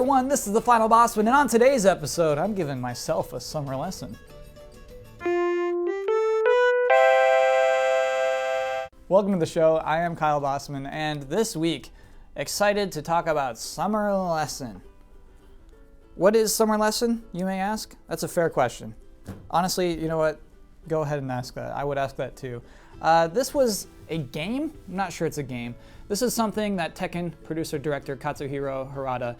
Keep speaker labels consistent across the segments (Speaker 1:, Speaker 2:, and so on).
Speaker 1: 1, this is the final Bosman, and on today's episode, I'm giving myself a summer lesson. Welcome to the show. I am Kyle Bosman, and this week, excited to talk about summer lesson. What is summer lesson, you may ask? That's a fair question. Honestly, you know what? Go ahead and ask that. I would ask that too. This was a game? I'm not sure it's a game. This is something that Tekken producer-director Katsuhiro Harada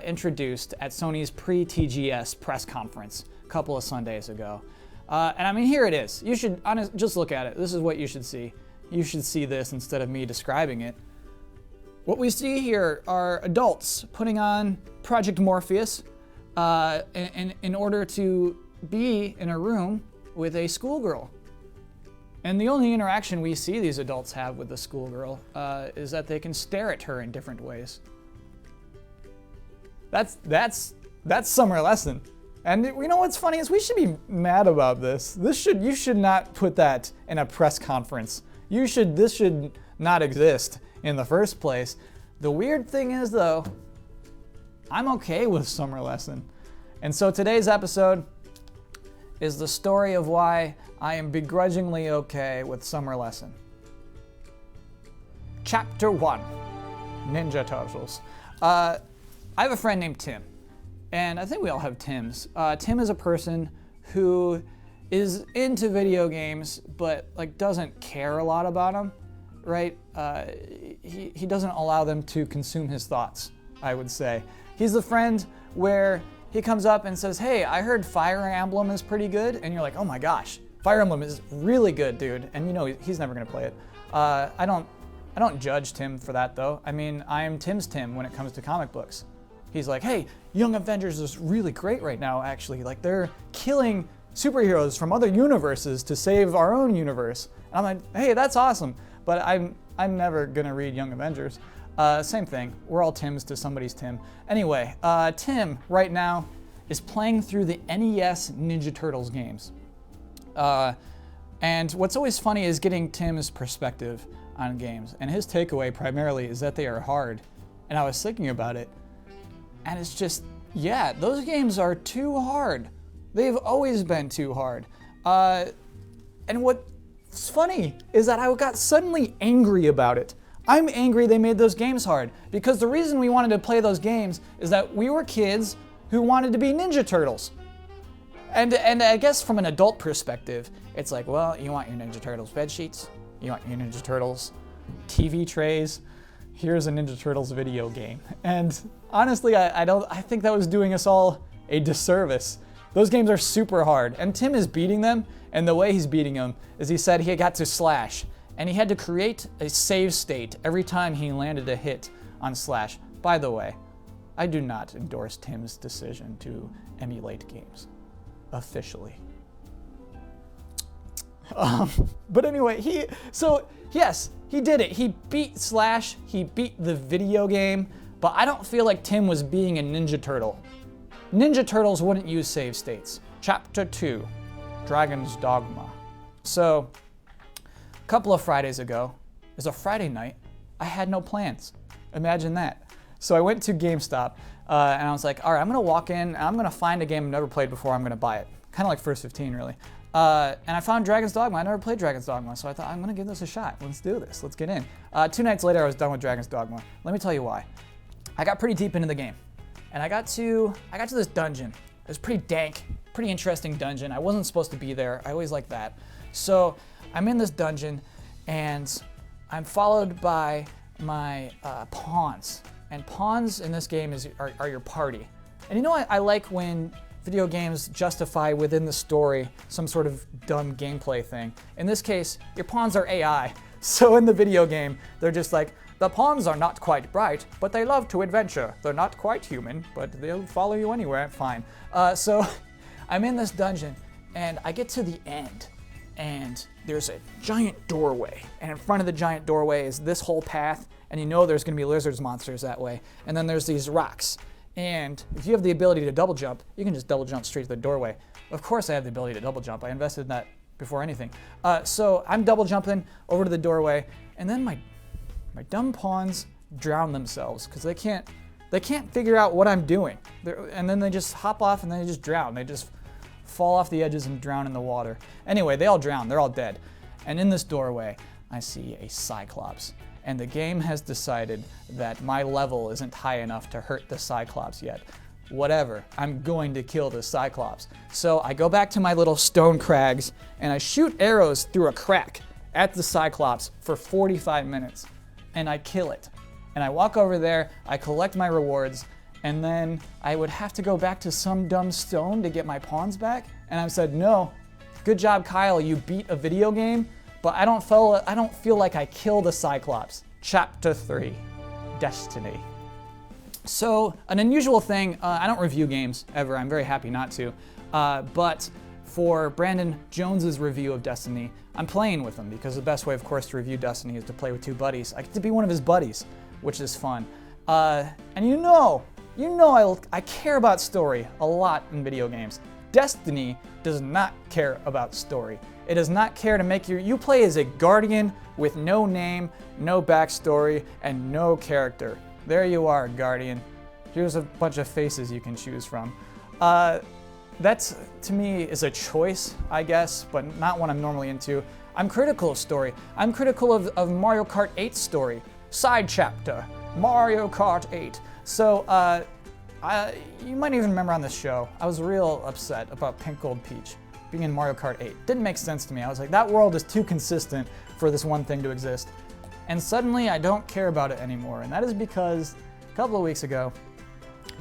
Speaker 1: introduced at Sony's pre-TGS press conference a couple of Sundays ago. And I mean, here it is. You should just look at it. This is what you should see. You should see this instead of me describing it. What we see here are adults putting on Project Morpheus in order to be in a room with a schoolgirl. And the only interaction we see these adults have with the schoolgirl is that they can stare at her in different ways. That's summer lesson. And you know what's funny is we should be mad about this. You should not put that in a press conference. This should not exist in the first place. The weird thing is though, I'm okay with summer lesson. And so today's episode is the story of why I am begrudgingly okay with summer lesson. Chapter 1, Ninja Turtles. I have a friend named Tim, and I think we all have Tims. Tim is a person who is into video games, but doesn't care a lot about them, right? He doesn't allow them to consume his thoughts, I would say. He's the friend where he comes up and says, hey, I heard Fire Emblem is pretty good, and you're like, oh my gosh, Fire Emblem is really good, dude, and you know he's never gonna play it. I don't judge Tim for that though. I mean, I'm Tim's Tim when it comes to comic books. He's like, hey, Young Avengers is really great right now, actually. They're killing superheroes from other universes to save our own universe. And I'm like, hey, that's awesome. But I'm never gonna read Young Avengers. Same thing, we're all Tims to somebody's Tim. Anyway, Tim right now is playing through the NES Ninja Turtles games. And what's always funny is getting Tim's perspective on games. And his takeaway primarily is that they are hard. And I was thinking about it, and it's just, yeah, those games are too hard. They've always been too hard. And what's funny is that I got suddenly angry about it. I'm angry they made those games hard, because the reason we wanted to play those games is that we were kids who wanted to be Ninja Turtles. And I guess from an adult perspective, it's like, well, you want your Ninja Turtles bed sheets? You want your Ninja Turtles TV trays? Here's a Ninja Turtles video game. And honestly, I think that was doing us all a disservice. Those games are super hard, and Tim is beating them, and the way he's beating them is he said he got to Slash, and he had to create a save state every time he landed a hit on Slash. By the way, I do not endorse Tim's decision to emulate games, officially. But anyway, yes, he did it. He beat Slash, he beat the video game, but I don't feel like Tim was being a Ninja Turtle. Ninja Turtles wouldn't use save states. Chapter 2, Dragon's Dogma. So, a couple of Fridays ago, it was a Friday night, I had no plans. Imagine that. So I went to GameStop, and I was like, all right, I'm gonna walk in, and I'm gonna find a game I've never played before, I'm gonna buy it. Kind of like First 15, really. And I found Dragon's Dogma. I never played Dragon's Dogma, so I thought, I'm gonna give this a shot. Let's do this, let's get in. 2 nights later, I was done with Dragon's Dogma. Let me tell you why. I got pretty deep into the game, and I got to this dungeon. It was pretty dank, pretty interesting dungeon. I wasn't supposed to be there. I always like that. So I'm in this dungeon, and I'm followed by my pawns. And pawns in this game are your party. And you know what I like when video games justify within the story some sort of dumb gameplay thing. In this case, your pawns are AI. So in the video game, they're just like, the pawns are not quite bright, but they love to adventure. They're not quite human, but they'll follow you anywhere. Fine. So I'm in this dungeon, and I get to the end, and there's a giant doorway. And in front of the giant doorway is this whole path, and you know there's gonna be lizards monsters that way. And then there's these rocks. And if you have the ability to double jump, you can just double jump straight to the doorway. Of course I have the ability to double jump. I invested in that before anything. So I'm double jumping over to the doorway, and then my dumb pawns drown themselves because they They can't figure out what I'm doing. And then they just hop off and then they just drown. They just fall off the edges and drown in the water. Anyway, they all drown. They're all dead. And in this doorway, I see a Cyclops. And the game has decided that my level isn't high enough to hurt the Cyclops yet. Whatever, I'm going to kill the Cyclops. So I go back to my little stone crags and I shoot arrows through a crack at the Cyclops for 45 minutes. And I kill it. And I walk over there, I collect my rewards, and then I would have to go back to some dumb stone to get my pawns back. And I said, no, good job, Kyle, you beat a video game, but I don't feel like I killed a Cyclops. Chapter 3, Destiny. So, an unusual thing, I don't review games ever, I'm very happy not to, but for Brandon Jones's review of Destiny, I'm playing with him because the best way, of course, to review Destiny is to play with two buddies. I get to be one of his buddies, which is fun. And you know I care about story a lot in video games. Destiny does not care about story. It does not care to make you play as a guardian with no name, no backstory, and no character. There you are, Guardian. Here's a bunch of faces you can choose from. That's, to me, is a choice, I guess, but not one I'm normally into. I'm critical of story. I'm critical of Mario Kart 8's story. Side chapter, Mario Kart 8. So, you might even remember on this show, I was real upset about Pink Gold Peach being in Mario Kart 8. Didn't make sense to me. I was like, that world is too consistent for this one thing to exist. And suddenly I don't care about it anymore. And that is because a couple of weeks ago,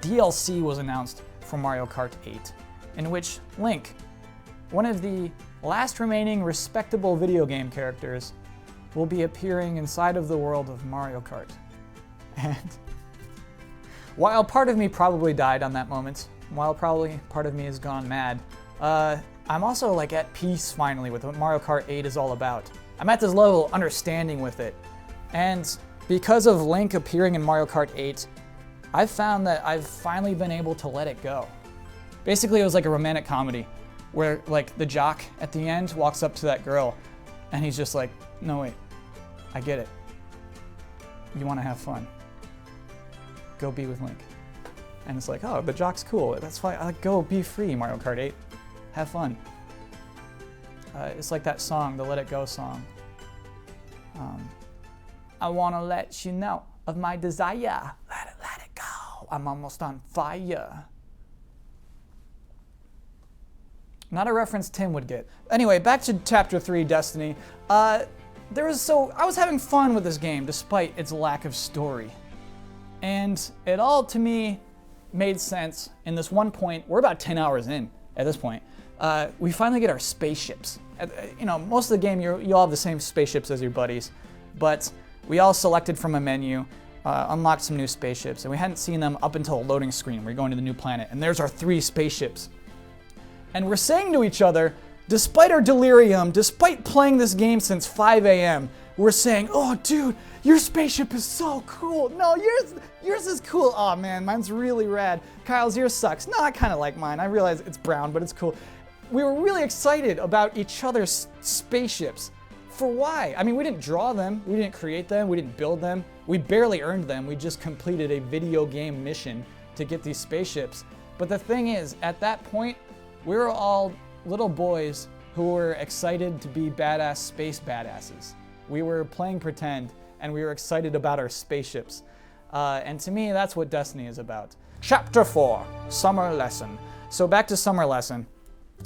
Speaker 1: DLC was announced for Mario Kart 8, in which Link, one of the last remaining respectable video game characters, will be appearing inside of the world of Mario Kart. And while part of me probably died on that moment, while probably part of me has gone mad, I'm also like at peace finally with what Mario Kart 8 is all about. I'm at this level of understanding with it. And because of Link appearing in Mario Kart 8, I've found that I've finally been able to let it go. Basically, it was like a romantic comedy where like the jock at the end walks up to that girl and he's just like, no wait, I get it. You want to have fun. Go be with Link. And it's like, oh, the jock's cool. That's fine. Go be free, Mario Kart 8. Have fun. It's like that song, the Let It Go song. I want to let you know of my desire. Let it go. I'm almost on fire. Not a reference Tim would get. Anyway, back to Chapter 3, Destiny. I was having fun with this game despite its lack of story. And it all, to me, made sense in this one point. We're about 10 hours in at this point. We finally get our spaceships. Most of the game, you all have the same spaceships as your buddies, but we all selected from a menu, unlocked some new spaceships, and we hadn't seen them up until a loading screen. We're going to the new planet, and there's our 3 spaceships. And we're saying to each other, despite our delirium, despite playing this game since 5 a.m., we're saying, oh, dude, your spaceship is so cool. No, yours is cool. Oh, man, mine's really rad. Kyle's, yours sucks. No, I kind of like mine. I realize it's brown, but it's cool. We were really excited about each other's spaceships. For why? I mean, we didn't draw them, we didn't create them, we didn't build them, we barely earned them, we just completed a video game mission to get these spaceships. But the thing is, at that point, we were all little boys who were excited to be badass space badasses. We were playing pretend, and we were excited about our spaceships. And to me, that's what Destiny is about. Chapter 4, Summer Lesson. So back to Summer Lesson.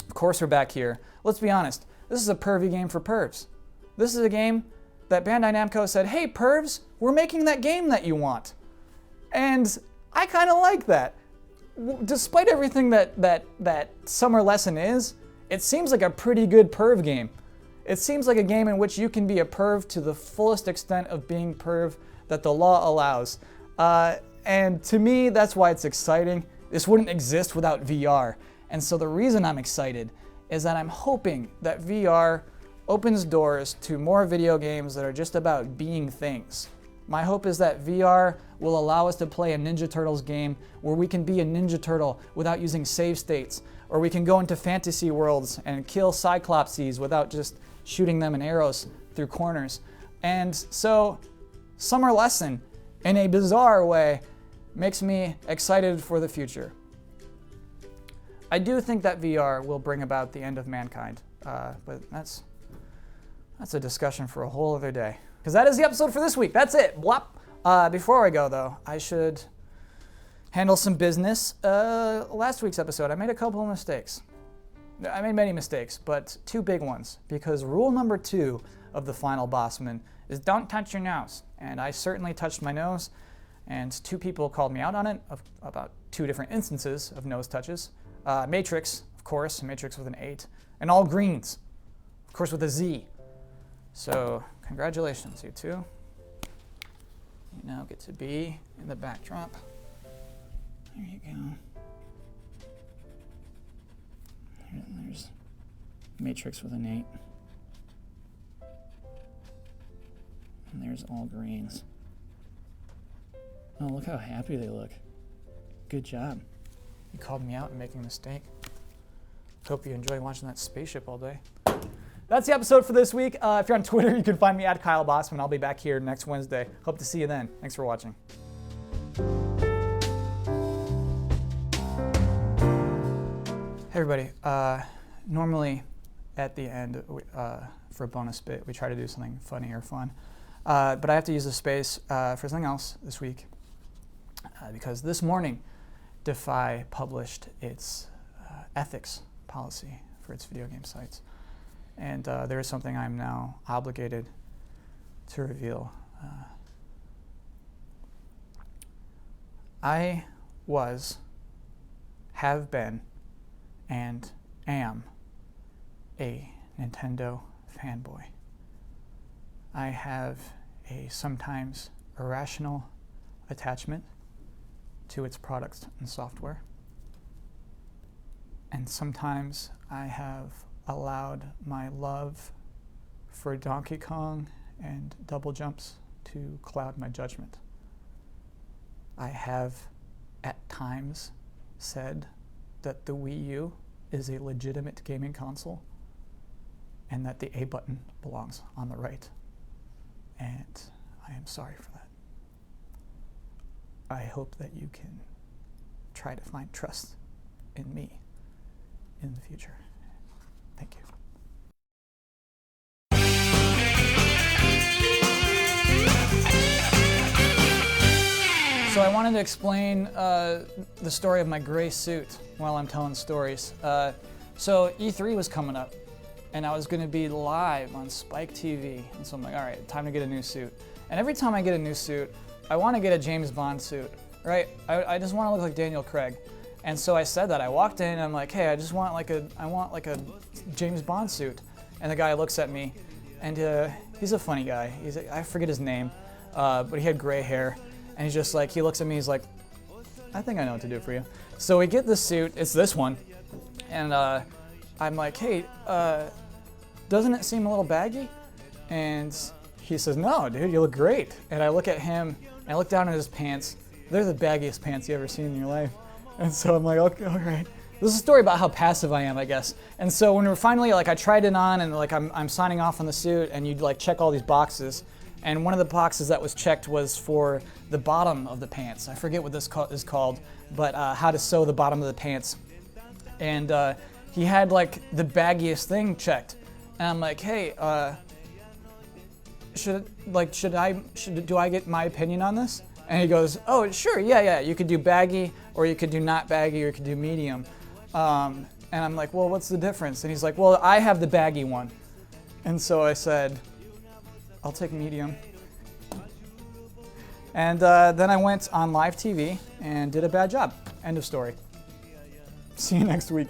Speaker 1: Of course, we're back here. Let's be honest, this is a pervy game for pervs. This is a game that Bandai Namco said, hey, pervs, we're making that game that you want. And I kind of like that. Despite everything that Summer Lesson is, it seems like a pretty good perv game. It seems like a game in which you can be a perv to the fullest extent of being perv that the law allows. And to me, that's why it's exciting. This wouldn't exist without VR. And so the reason I'm excited is that I'm hoping that VR opens doors to more video games that are just about being things. My hope is that VR will allow us to play a Ninja Turtles game where we can be a Ninja Turtle without using save states, or we can go into fantasy worlds and kill Cyclopses without just shooting them in arrows through corners. And so, Summer Lesson, in a bizarre way, makes me excited for the future. I do think that VR will bring about the end of mankind, but that's a discussion for a whole other day. Because that is the episode for this week. That's it. Blop. Before I go, though, I should handle some business. Last week's episode, I made a couple of mistakes. I made many mistakes, but 2 big ones. Because rule number 2 of the final Bosman is don't touch your nose. And I certainly touched my nose, and 2 people called me out on it about 2 different instances of nose touches. Matrix, of course, Matrix with an 8, and all greens, of course, with a Z. So, congratulations, you 2. You now get to be in the backdrop. There you go. There's Matrix with an 8. And there's all greens. Oh, look how happy they look. Good job. You called me out and making a mistake. Hope you enjoy watching that spaceship all day. That's the episode for this week. If you're on Twitter, you can find me at Kyle Bosman. I'll be back here next Wednesday. Hope to see you then. Thanks for watching. Hey everybody. Normally at the end for a bonus bit, we try to do something funny or fun. But I have to use the space for something else this week. Because this morning, Defy published its ethics policy for its video game sites. And there is something I'm now obligated to reveal. I was, have been, and am a Nintendo fanboy. I have a sometimes irrational attachment to its products and software. And sometimes I have allowed my love for Donkey Kong and double jumps to cloud my judgment. I have at times said that the Wii U is a legitimate gaming console and that the A button belongs on the right. And I am sorry for that. I hope that you can try to find trust in me in the future. Thank you. So I wanted to explain the story of my gray suit while I'm telling stories. So E3 was coming up, and I was going to be live on Spike TV. And so I'm like, all right, time to get a new suit. And every time I get a new suit, I want to get a James Bond suit, right? I just want to look like Daniel Craig. And so I said that. I walked in and I'm like, hey, I want like a James Bond suit. And the guy looks at me, and he's a funny guy. I forget his name, but he had gray hair. And he's just like, he looks at me, he's like, I think I know what to do for you. So we get this suit, it's this one. And I'm like, hey, doesn't it seem a little baggy? And he says, no, dude, you look great. And I look at him, and I look down at his pants. They're the baggiest pants you ever seen in your life. And so I'm like, okay, all right. This is a story about how passive I am, I guess. And so when we're finally, like, I tried it on, and like I'm signing off on the suit, and you like check all these boxes. And one of the boxes that was checked was for the bottom of the pants. I forget what this is called, but how to sew the bottom of the pants. And he had like the baggiest thing checked. And I'm like, hey, do I get my opinion on this? And he goes, oh, sure, yeah, you could do baggy, or you could do not baggy, or you could do medium. And I'm like, well, what's the difference? And he's like, well, I have the baggy one. And so I said, I'll take medium. And then I went on live TV and did a bad job. End of story. See you next week.